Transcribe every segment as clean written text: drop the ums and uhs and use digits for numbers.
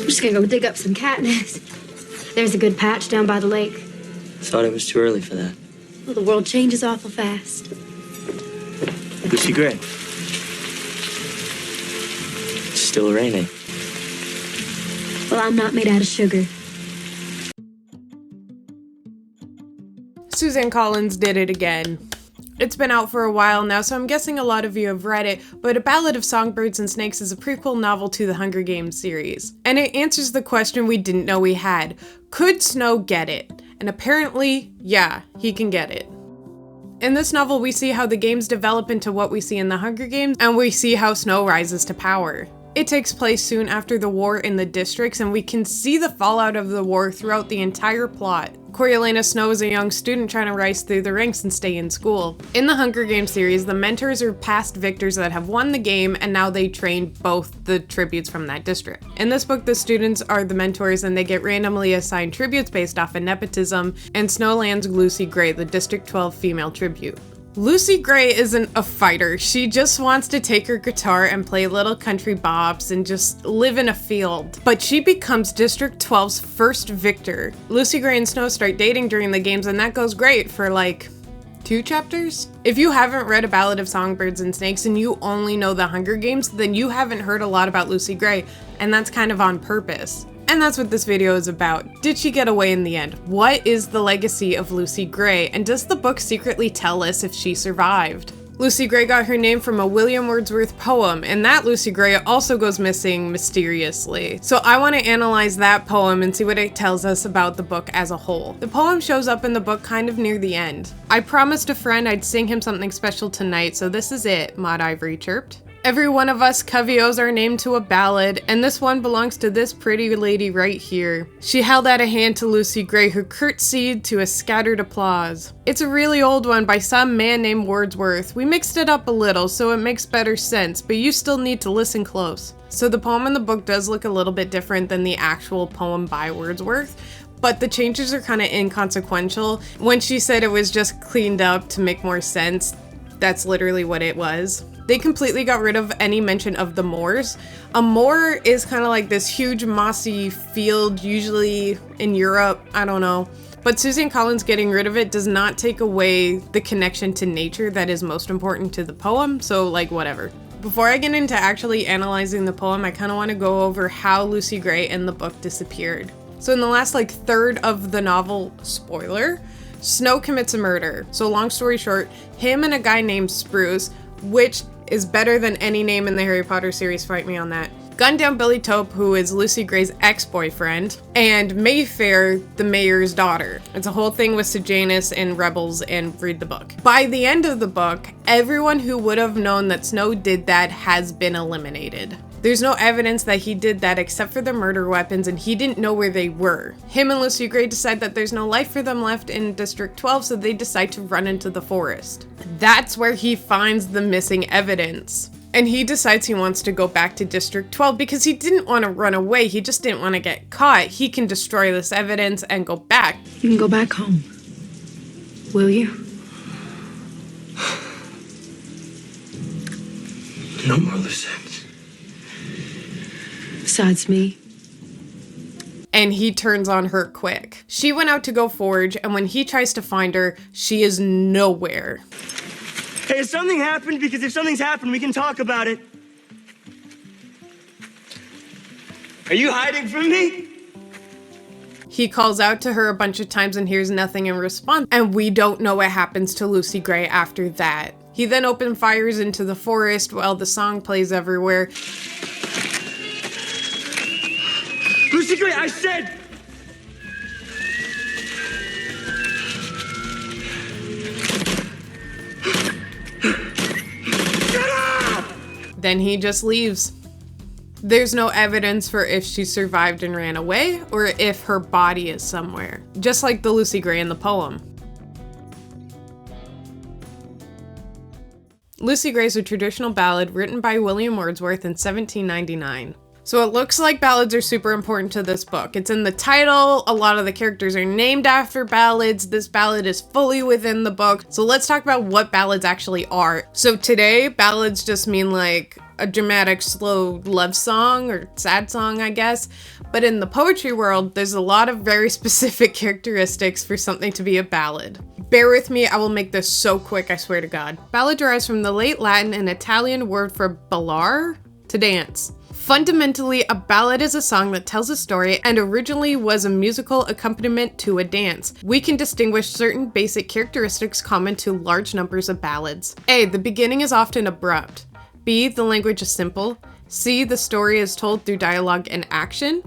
just gonna go dig up some catnip. There's a good patch down by the lake. Thought it was too early for that. Well, the world changes awful fast. Lucy Gray. It's still raining. Well, I'm not made out of sugar. Suzanne Collins did it again. It's been out for a while now, so I'm guessing a lot of you have read it, but A Ballad of Songbirds and Snakes is a prequel novel to the Hunger Games series. And it answers the question we didn't know we had. Could Snow get it? And apparently, yeah, he can get it. In this novel, we see how the games develop into what we see in the Hunger Games, and we see how Snow rises to power. It takes place soon after the war in the districts, and we can see the fallout of the war throughout the entire plot. Coriolanus Snow is a young student trying to rise through the ranks and stay in school. In the Hunger Games series, the mentors are past victors that have won the game, and now they train both the tributes from that district. In this book, the students are the mentors, and they get randomly assigned tributes based off of nepotism, and Snow lands Lucy Gray, the District 12 female tribute. Lucy Gray isn't a fighter. She just wants to take her guitar and play little country bops and just live in a field. But she becomes District 12's first victor. Lucy Gray and Snow start dating during the games, and that goes great for like 2 chapters? If you haven't read A Ballad of Songbirds and Snakes and you only know the Hunger Games, then you haven't heard a lot about Lucy Gray, and that's kind of on purpose. And that's what this video is about. Did she get away in the end? What is the legacy of Lucy Gray? And does the book secretly tell us if she survived? Lucy Gray got her name from a William Wordsworth poem, and that Lucy Gray also goes missing mysteriously. So I want to analyze that poem and see what it tells us about the book as a whole. The poem shows up in the book kind of near the end. I promised a friend I'd sing him something special tonight, so this is it, Maud Ivory chirped. Every one of us Covios are named to a ballad, and this one belongs to this pretty lady right here. She held out a hand to Lucy Gray, who curtsied to a scattered applause. It's a really old one by some man named Wordsworth. We mixed it up a little so it makes better sense, but you still need to listen close. So the poem in the book does look a little bit different than the actual poem by Wordsworth, but the changes are kind of inconsequential. When she said it was just cleaned up to make more sense, that's literally what it was. They completely got rid of any mention of the moors. A moor is kind of like this huge mossy field, usually in Europe, I don't know. But Suzanne Collins getting rid of it does not take away the connection to nature that is most important to the poem, so like whatever. Before I get into actually analyzing the poem, I kind of want to go over how Lucy Gray in the book disappeared. So in the last third of the novel, spoiler, Snow commits a murder. So long story short, him and a guy named Spruce, which is better than any name in the Harry Potter series, fight me on that, gunned down Billy Taupe, who is Lucy Gray's ex-boyfriend, and Mayfair, the mayor's daughter. It's a whole thing with Sejanus and rebels, and read the book. By the end of the book, everyone who would have known that Snow did that has been eliminated. There's no evidence that he did that except for the murder weapons, and he didn't know where they were. Him and Lucy Gray decide that there's no life for them left in District 12, so they decide to run into the forest. That's where he finds the missing evidence. And he decides he wants to go back to District 12 because he didn't want to run away, he just didn't want to get caught. He can destroy this evidence and go back. You can go back home. Will you? No more loose ends. Besides me. And he turns on her quick. She went out to go forage, and when he tries to find her, she is nowhere. Hey, has something happened? Because if something's happened, we can talk about it. Are you hiding from me? He calls out to her a bunch of times and hears nothing in response, and we don't know what happens to Lucy Gray after that. He then open fires into the forest while the song plays everywhere. Lucy Gray, I said! Get up! Then he just leaves. There's no evidence for if she survived and ran away, or if her body is somewhere, just like the Lucy Gray in the poem. Lucy Gray is a traditional ballad written by William Wordsworth in 1799. So it looks like ballads are super important to this book. It's in the title, a lot of the characters are named after ballads, this ballad is fully within the book. So let's talk about what ballads actually are. So today, ballads just mean a dramatic, slow love song or sad song, I guess. But in the poetry world, there's a lot of very specific characteristics for something to be a ballad. Bear with me, I will make this so quick, I swear to God. Ballad derives from the late Latin and Italian word for ballare, to dance. Fundamentally, a ballad is a song that tells a story and originally was a musical accompaniment to a dance. We can distinguish certain basic characteristics common to large numbers of ballads. A. The beginning is often abrupt. B. The language is simple. C. The story is told through dialogue and action.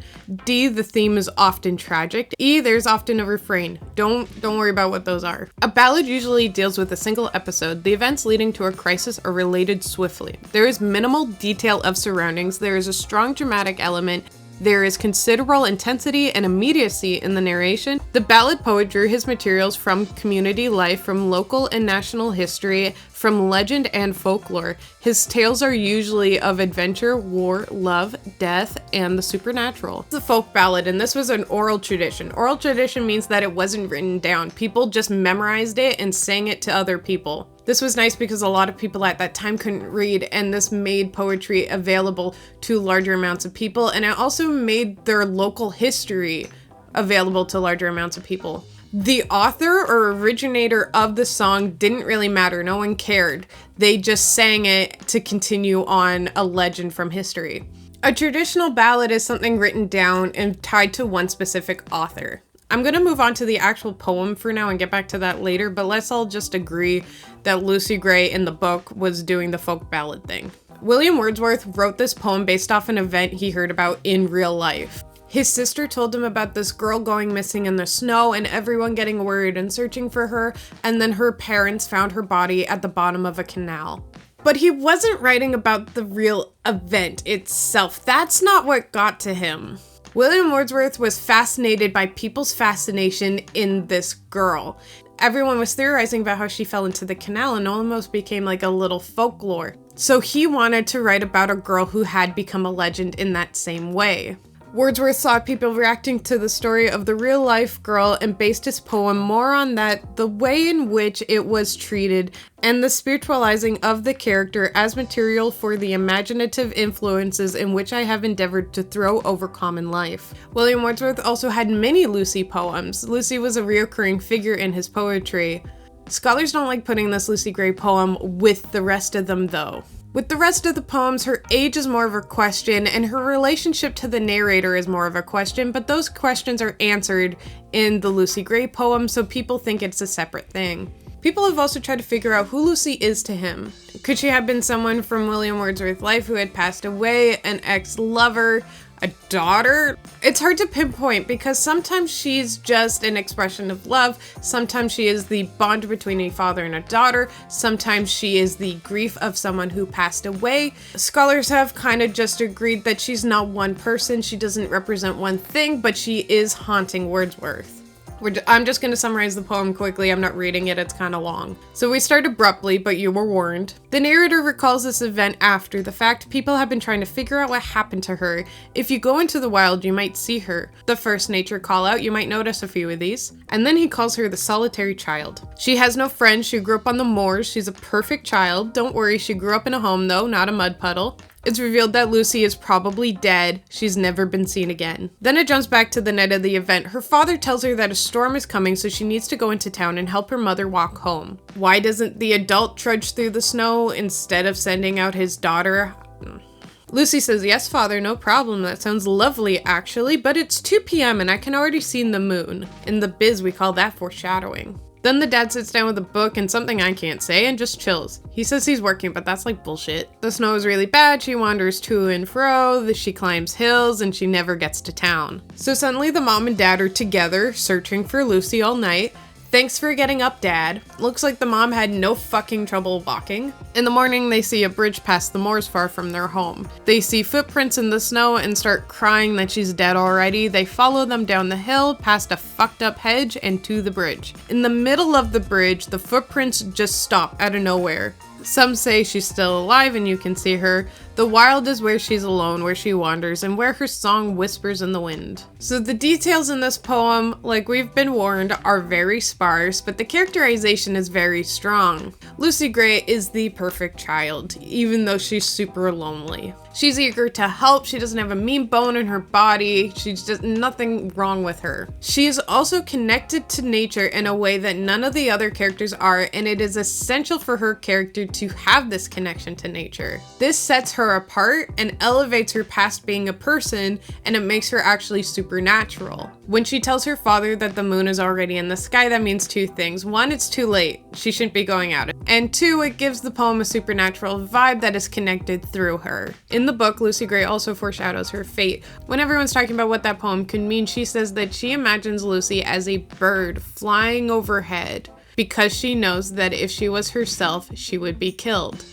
D. The theme is often tragic. E. There's often a refrain. Don't worry about what those are. A ballad usually deals with a single episode, the events leading to a crisis are related swiftly. There is minimal detail of surroundings, there is a strong dramatic element, there is considerable intensity and immediacy in the narration. The ballad poet drew his materials from community life, from local and national history, from legend and folklore. His tales are usually of adventure, war, love, death, and the supernatural. It's a folk ballad, and this was an oral tradition. Oral tradition means that it wasn't written down. People just memorized it and sang it to other people. This was nice because a lot of people at that time couldn't read, and this made poetry available to larger amounts of people, and it also made their local history available to larger amounts of people. The author or originator of the song didn't really matter. No one cared. They just sang it to continue on a legend from history. A traditional ballad is something written down and tied to one specific author. I'm going to move on to the actual poem for now and get back to that later, but let's all just agree that Lucy Gray in the book was doing the folk ballad thing. William Wordsworth wrote this poem based off an event he heard about in real life. His sister told him about this girl going missing in the snow and everyone getting worried and searching for her, and then her parents found her body at the bottom of a canal. But he wasn't writing about the real event itself. That's not what got to him. William Wordsworth was fascinated by people's fascination in this girl. Everyone was theorizing about how she fell into the canal and almost became like a little folklore. So he wanted to write about a girl who had become a legend in that same way. Wordsworth saw people reacting to the story of the real-life girl and based his poem more on that, the way in which it was treated, and the spiritualizing of the character as material for the imaginative influences in which I have endeavored to throw over common life. William Wordsworth also had many Lucy poems. Lucy was a recurring figure in his poetry. Scholars don't like putting this Lucy Gray poem with the rest of them though. With the rest of the poems, her age is more of a question, and her relationship to the narrator is more of a question, but those questions are answered in the Lucy Gray poem, so people think it's a separate thing. People have also tried to figure out who Lucy is to him. Could she have been someone from William Wordsworth's life who had passed away, an ex-lover, a daughter? It's hard to pinpoint because sometimes she's just an expression of love, sometimes she is the bond between a father and a daughter, sometimes she is the grief of someone who passed away. Scholars have kind of just agreed that she's not one person, she doesn't represent one thing, but she is haunting Wordsworth. I'm just going to summarize the poem quickly. I'm not reading it, it's kind of long. So we start abruptly, but you were warned. The narrator recalls this event after the fact. People have been trying to figure out what happened to her. If you go into the wild, you might see her. The first nature call out, you might notice a few of these. And then he calls her the solitary child. She has no friends, she grew up on the moors, she's a perfect child. Don't worry, she grew up in a home though, not a mud puddle. It's revealed that Lucy is probably dead. She's never been seen again. Then it jumps back to the night of the event. Her father tells her that a storm is coming, so she needs to go into town and help her mother walk home. Why doesn't the adult trudge through the snow instead of sending out his daughter? Lucy says, "Yes, father, no problem. That sounds lovely, actually, but it's 2 p.m. and I can already see the moon. In the biz, we call that foreshadowing." Then the dad sits down with a book and something I can't say and just chills. He says he's working, but that's like bullshit. The snow is really bad, she wanders to and fro, she climbs hills, and she never gets to town. So suddenly the mom and dad are together, searching for Lucy all night. "Thanks for getting up, Dad." Looks like the mom had no fucking trouble walking. In the morning, they see a bridge past the moors far from their home. They see footprints in the snow and start crying that she's dead already. They follow them down the hill, past a fucked up hedge, and to the bridge. In the middle of the bridge, the footprints just stop out of nowhere. Some say she's still alive and you can see her. The wild is where she's alone, where she wanders, and where her song whispers in the wind. So the details in this poem, like we've been warned, are very sparse, but the characterization is very strong. Lucy Gray is the perfect child, even though she's super lonely. She's eager to help, she doesn't have a mean bone in her body, she's just nothing wrong with her. She is also connected to nature in a way that none of the other characters are, and it is essential for her character to have this connection to nature. This sets her apart and elevates her past being a person, and it makes her actually supernatural. When she tells her father that the moon is already in the sky, that means two things. One, it's too late, she shouldn't be going out. And two, it gives the poem a supernatural vibe that is connected through her. In the book, Lucy Gray also foreshadows her fate. When everyone's talking about what that poem could mean, she says that she imagines Lucy as a bird flying overhead because she knows that if she was herself, she would be killed.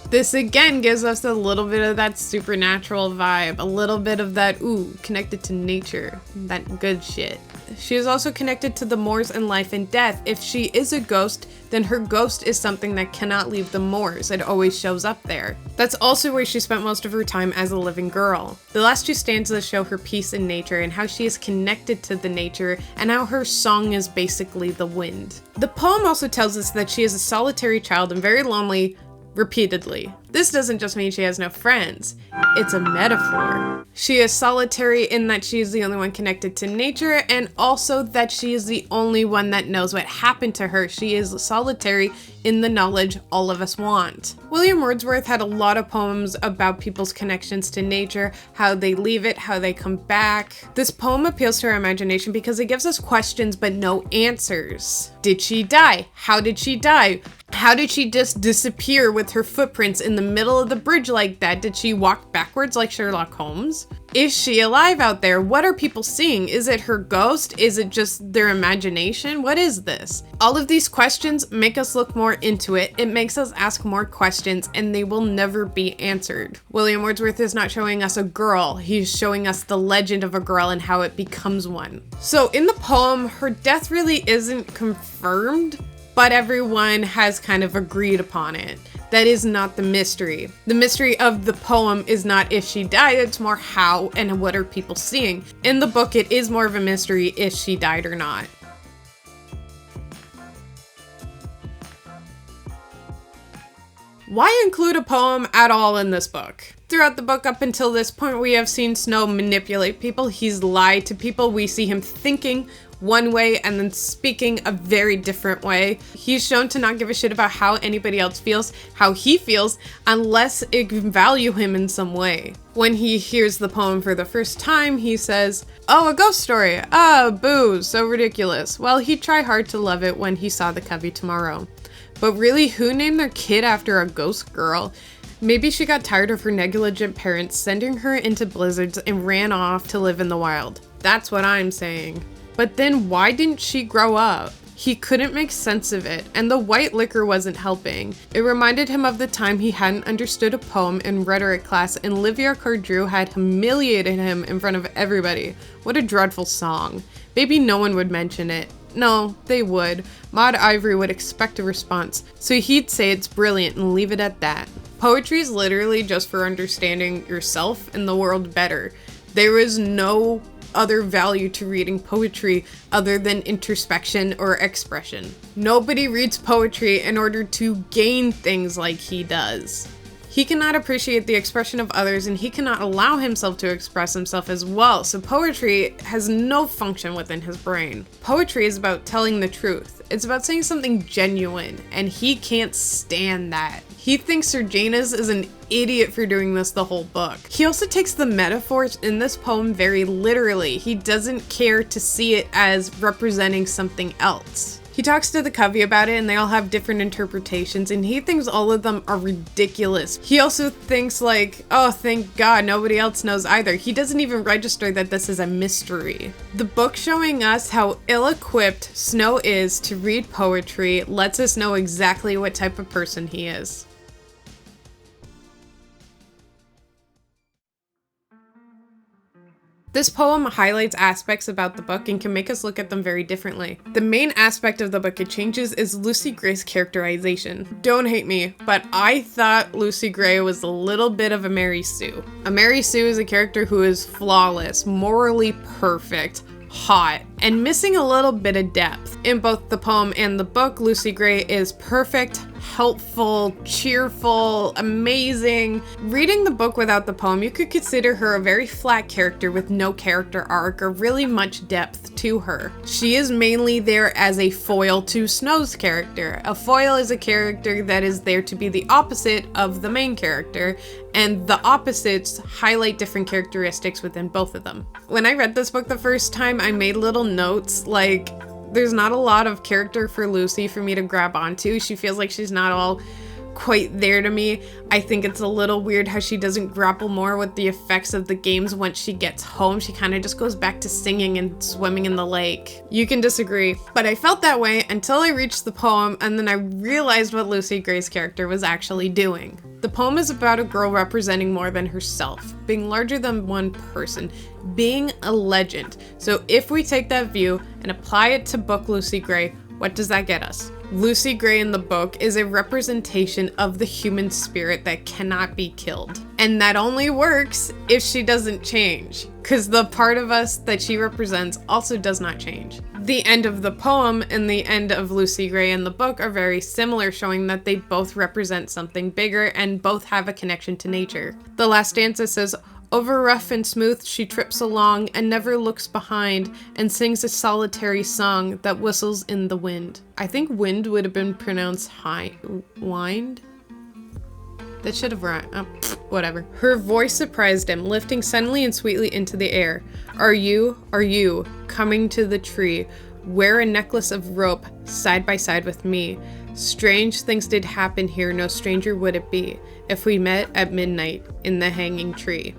This again gives us a little bit of that supernatural vibe, a little bit of that, ooh, connected to nature, that good shit. She is also connected to the moors and life and death. If she is a ghost, then her ghost is something that cannot leave the moors. It always shows up there. That's also where she spent most of her time as a living girl. The last two stanzas show her peace in nature and how she is connected to the nature and how her song is basically the wind. The poem also tells us that she is a solitary child and very lonely, repeatedly. This doesn't just mean she has no friends, it's a metaphor. She is solitary in that she is the only one connected to nature, and also that she is the only one that knows what happened to her. She is solitary in the knowledge all of us want. William Wordsworth had a lot of poems about people's connections to nature, how they leave it, how they come back. This poem appeals to our imagination because it gives us questions but no answers. Did she die? How did she die? How did she just disappear with her footprints in the middle of the bridge like that? Did she walk backwards like Sherlock Holmes? Is she alive out there? What are people seeing? Is it her ghost? Is it just their imagination? What is this? All of these questions make us look more into it. It makes us ask more questions, and they will never be answered. William Wordsworth is not showing us a girl. He's showing us the legend of a girl and how it becomes one. So in the poem, her death really isn't confirmed, but everyone has kind of agreed upon it. That is not the mystery. The mystery of the poem is not if she died, it's more how and what are people seeing. In the book, it is more of a mystery if she died or not. Why include a poem at all in this book? Throughout the book up until this point, we have seen Snow manipulate people. He's lied to people. We see him thinking one way and then speaking a very different way. He's shown to not give a shit about how anybody else feels, how he feels, unless it can value him in some way. When he hears the poem for the first time, he says, "Oh, a ghost story. Ah, boo, so ridiculous." Well, he'd try hard to love it when he saw the Covey tomorrow. But really, who named their kid after a ghost girl? Maybe she got tired of her negligent parents sending her into blizzards and ran off to live in the wild. That's what I'm saying. But then why didn't she grow up? He couldn't make sense of it, and the white liquor wasn't helping. It reminded him of the time he hadn't understood a poem in rhetoric class and Livia Cardrew had humiliated him in front of everybody. What a dreadful song. Maybe no one would mention it. No, they would. Maud Ivory would expect a response, so he'd say it's brilliant and leave it at that. Poetry is literally just for understanding yourself and the world better. There is no other value to reading poetry other than introspection or expression. Nobody reads poetry in order to gain things like he does. He cannot appreciate the expression of others, and he cannot allow himself to express himself as well, so poetry has no function within his brain. Poetry is about telling the truth. It's about saying something genuine, and he can't stand that. He thinks Sir Janus is an idiot for doing this the whole book. He also takes the metaphors in this poem very literally. He doesn't care to see it as representing something else. He talks to the Covey about it and they all have different interpretations and he thinks all of them are ridiculous. He also thinks like, oh, thank God, nobody else knows either. He doesn't even register that this is a mystery. The book showing us how ill-equipped Snow is to read poetry lets us know exactly what type of person he is. This poem highlights aspects about the book and can make us look at them very differently. The main aspect of the book it changes is Lucy Gray's characterization. Don't hate me, but I thought Lucy Gray was a little bit of a Mary Sue. A Mary Sue is a character who is flawless, morally perfect, hot, and missing a little bit of depth. In both the poem and the book, Lucy Gray is perfect, helpful, cheerful, amazing. Reading the book without the poem, you could consider her a very flat character with no character arc or really much depth to her. She is mainly there as a foil to Snow's character. A foil is a character that is there to be the opposite of the main character, and the opposites highlight different characteristics within both of them. When I read this book the first time, I made little notes like, there's not a lot of character for Lucy for me to grab onto. She feels like she's not all quite there to me. I think it's a little weird how she doesn't grapple more with the effects of the games once she gets home. She kind of just goes back to singing and swimming in the lake. You can disagree, but I felt that way until I reached the poem, and then I realized what Lucy Gray's character was actually doing. The poem is about a girl representing more than herself, being larger than one person, being a legend. So if we take that view and apply it to book Lucy Gray, what does that get us? Lucy Gray in the book is a representation of the human spirit that cannot be killed. And that only works if she doesn't change, because the part of us that she represents also does not change. The end of the poem and the end of Lucy Gray in the book are very similar, showing that they both represent something bigger and both have a connection to nature. The last stanza says, "Over rough and smooth she trips along and never looks behind and sings a solitary song that whistles in the wind." I think wind would have been pronounced wind. That should have rhymed. Whatever. Her voice surprised him, lifting suddenly and sweetly into the air. Are you, coming to the tree? Wear a necklace of rope side by side with me. Strange things did happen here, no stranger would it be, if we met at midnight in the hanging tree.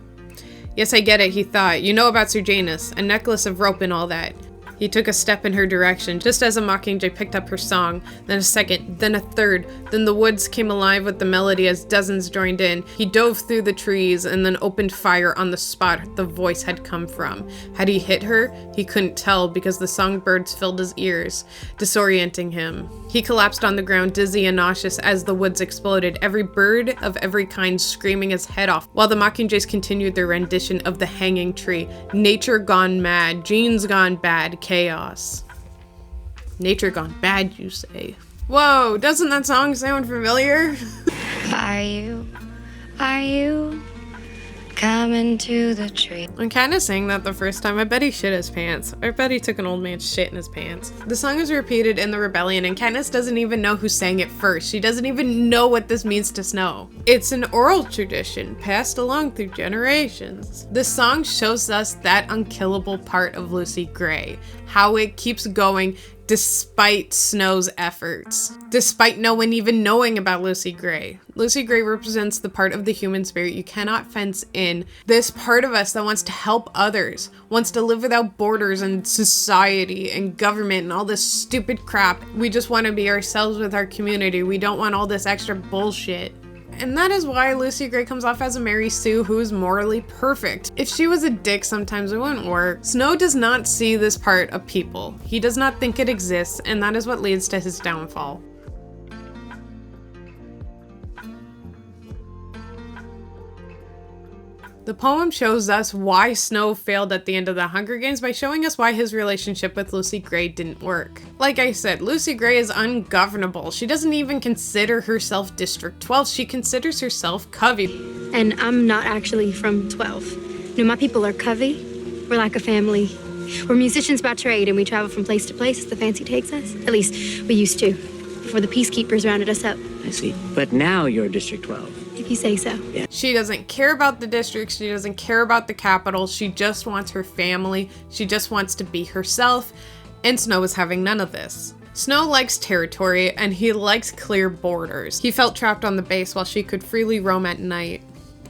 Yes, I get it, he thought. You know about Sir Janus, a necklace of rope and all that. He took a step in her direction, just as a mockingjay picked up her song, then a second, then a third, then the woods came alive with the melody as dozens joined in. He dove through the trees and then opened fire on the spot the voice had come from. Had he hit her? He couldn't tell because the songbirds filled his ears, disorienting him. He collapsed on the ground, dizzy and nauseous as the woods exploded, every bird of every kind screaming his head off, while the mockingjays continued their rendition of the hanging tree. Nature gone mad, genes gone bad, chaos. Nature gone bad, you say? Whoa, doesn't that song sound familiar? Are you coming to the tree? I'm kind of saying that the first time. I bet he shit his pants. I bet he took an old man's shit in his pants. The song is repeated in the rebellion, and Katniss doesn't even know who sang it first. She doesn't even know what this means to Snow. It's an oral tradition passed along through generations. The song shows us that unkillable part of Lucy Gray, how it keeps going despite Snow's efforts, despite no one even knowing about Lucy Gray. Lucy Gray represents the part of the human spirit you cannot fence in, this part of us that wants to help others, wants to live without borders and society and government and all this stupid crap. We just want to be ourselves with our community. We don't want all this extra bullshit. And that is why Lucy Gray comes off as a Mary Sue who is morally perfect. If she was a dick, sometimes it wouldn't work. Snow does not see this part of people. He does not think it exists, and that is what leads to his downfall. The poem shows us why Snow failed at the end of the Hunger Games by showing us why his relationship with Lucy Gray didn't work. Like I said, Lucy Gray is ungovernable. She doesn't even consider herself District 12. She considers herself Covey. And I'm not actually from 12. No, my people are Covey. We're like a family. We're musicians by trade, and we travel from place to place as the fancy takes us. At least, we used to, before the peacekeepers rounded us up. I see. But now you're District 12. If you say so. Yeah. She doesn't care about the district. She doesn't care about the capital. She just wants her family. She just wants to be herself. And Snow is having none of this. Snow likes territory, and he likes clear borders. He felt trapped on the base while she could freely roam at night.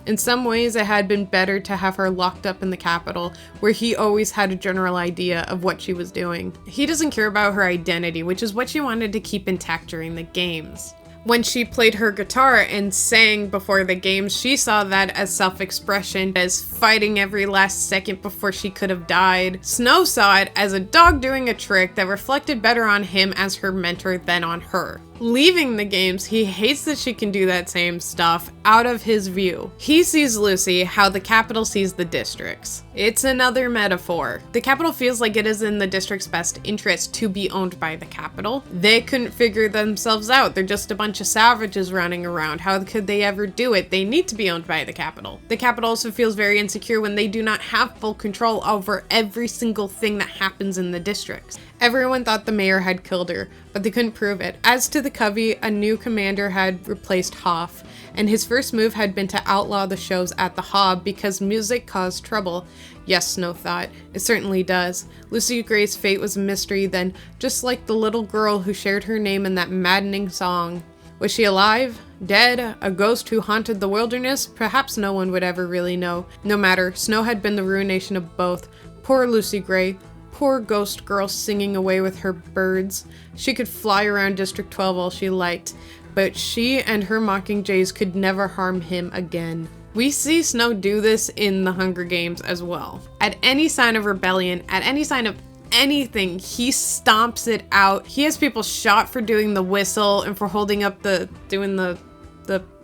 In some ways, it had been better to have her locked up in the capital, where he always had a general idea of what she was doing. He doesn't care about her identity, which is what she wanted to keep intact during the games. When she played her guitar and sang before the games, she saw that as self-expression, as fighting every last second before she could have died. Snow saw it as a dog doing a trick that reflected better on him as her mentor than on her. Leaving the games, he hates that she can do that same stuff out of his view. He sees Lucy how the capital sees the districts. It's another metaphor. The capital feels like it is in the district's best interest to be owned by the capital. They couldn't figure themselves out. They're just a bunch of savages running around. How could they ever do it? They need to be owned by the capital. The capital also feels very insecure when they do not have full control over every single thing that happens in the districts. Everyone thought the mayor had killed her, but they couldn't prove it. As to the Covey, a new commander had replaced Hoff, and his first move had been to outlaw the shows at the Hob because music caused trouble. Yes, Snow thought, it certainly does. Lucy Gray's fate was a mystery then, just like the little girl who shared her name in that maddening song. Was she alive? Dead? A ghost who haunted the wilderness? Perhaps no one would ever really know. No matter, Snow had been the ruination of both. Poor Lucy Gray. Poor ghost girl singing away with her birds. She could fly around District 12 all she liked, but she and her mockingjays could never harm him again. We see Snow do this in the Hunger Games as well. At any sign of rebellion, at any sign of anything, he stomps it out. He has people shot for doing the whistle and for holding up doing the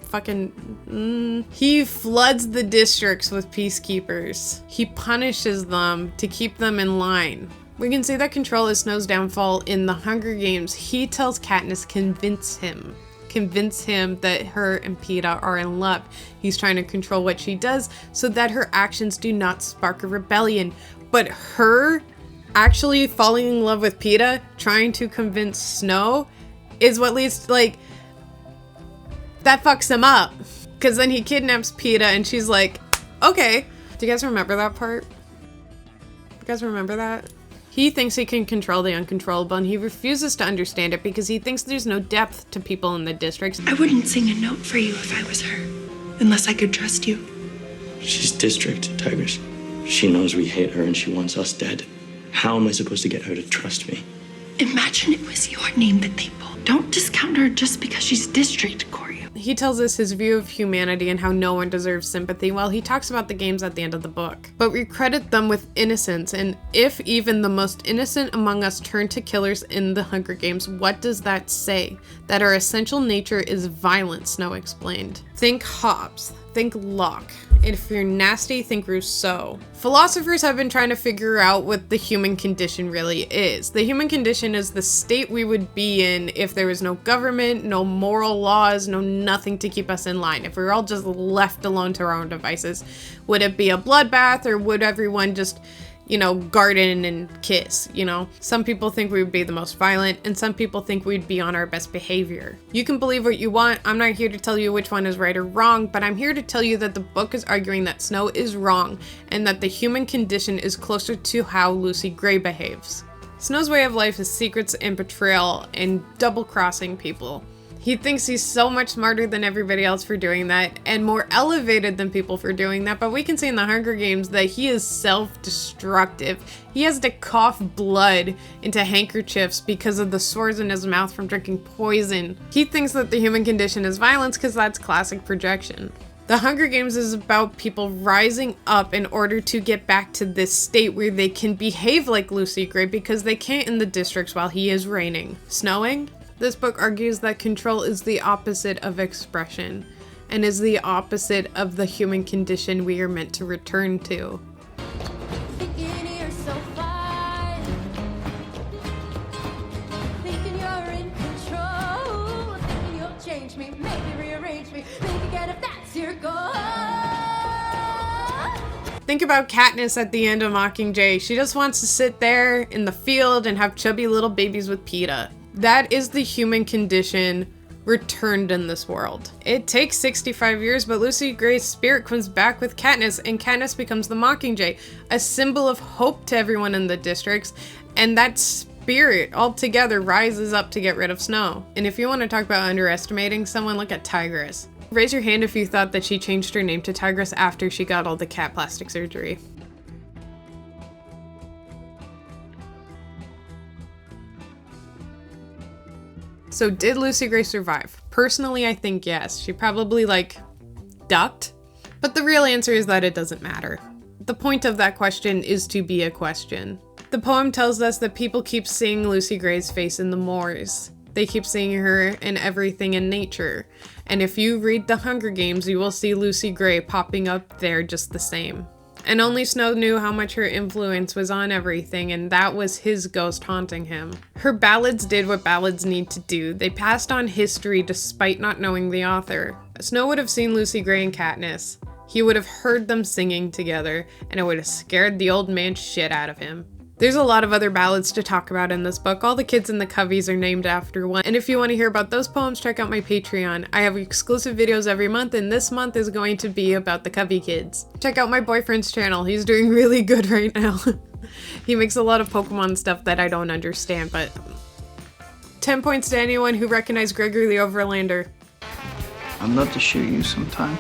fucking He floods the districts with peacekeepers. He punishes them to keep them in line. We can see that control is Snow's downfall in the Hunger Games. He tells Katniss convince him that her and Peeta are in love. He's trying to control what she does so that her actions do not spark a rebellion. But her actually falling in love with Peeta, trying to convince Snow, is what leads to, like, that fucks him up. Because then he kidnaps Peeta and she's like, okay. Do you guys remember that part? You guys remember that? He thinks he can control the uncontrollable and he refuses to understand it because he thinks there's no depth to people in the districts. I wouldn't sing a note for you if I was her, unless I could trust you. She's district, Tigress. She knows we hate her and she wants us dead. How am I supposed to get her to trust me? Imagine it was your name that they pulled. Don't discount her just because she's district, Corey. He tells us his view of humanity and how no one deserves sympathy while he talks about the games at the end of the book. But we credit them with innocence, and if even the most innocent among us turn to killers in the Hunger Games, what does that say? That our essential nature is violence, Snow explained. Think Hobbes. Think Locke. And if you're nasty, think Rousseau. Philosophers have been trying to figure out what the human condition really is. The human condition is the state we would be in if there was no government, no moral laws, no nothing to keep us in line. If we were all just left alone to our own devices. Would it be a bloodbath or would everyone just, garden and kiss, Some people think we would be the most violent and some people think we'd be on our best behavior. You can believe what you want. I'm not here to tell you which one is right or wrong, but I'm here to tell you that the book is arguing that Snow is wrong and that the human condition is closer to how Lucy Gray behaves. Snow's way of life is secrets and betrayal and double-crossing people. He thinks he's so much smarter than everybody else for doing that and more elevated than people for doing that, but we can see in the Hunger Games that he is self-destructive. He has to cough blood into handkerchiefs because of the sores in his mouth from drinking poison. He thinks that the human condition is violence because that's classic projection. The Hunger Games is about people rising up in order to get back to this state where they can behave like Lucy Gray because they can't in the districts while he is reigning. Snowing? This book argues that control is the opposite of expression and is the opposite of the human condition we are meant to return to. Thinking you're so fine, thinking you're in control, thinking you'll change me, maybe rearrange me, think again if that's your goal. Think about Katniss at the end of Mockingjay. She just wants to sit there in the field and have chubby little babies with Peeta. That is the human condition returned in this world. It takes 65 years, but Lucy Gray's spirit comes back with Katniss, and Katniss becomes the Mockingjay, a symbol of hope to everyone in the districts, and that spirit altogether rises up to get rid of Snow. And if you want to talk about underestimating someone, look at Tigress. Raise your hand if you thought that she changed her name to Tigress after she got all the cat plastic surgery. So did Lucy Gray survive? Personally, I think yes. She probably ducked. But the real answer is that it doesn't matter. The point of that question is to be a question. The poem tells us that people keep seeing Lucy Gray's face in the moors. They keep seeing her in everything in nature. And if you read The Hunger Games, you will see Lucy Gray popping up there just the same. And only Snow knew how much her influence was on everything, and that was his ghost haunting him. Her ballads did what ballads need to do. They passed on history despite not knowing the author. Snow would have seen Lucy Gray and Katniss. He would have heard them singing together, and it would have scared the old man shit out of him. There's a lot of other ballads to talk about in this book. All the kids in the Coveys are named after one. And if you want to hear about those poems, check out my Patreon. I have exclusive videos every month, and this month is going to be about the Covey kids. Check out my boyfriend's channel. He's doing really good right now. He makes a lot of Pokemon stuff that I don't understand, but 10 points to anyone who recognized Gregory the Overlander. I'd love to shoot you sometime.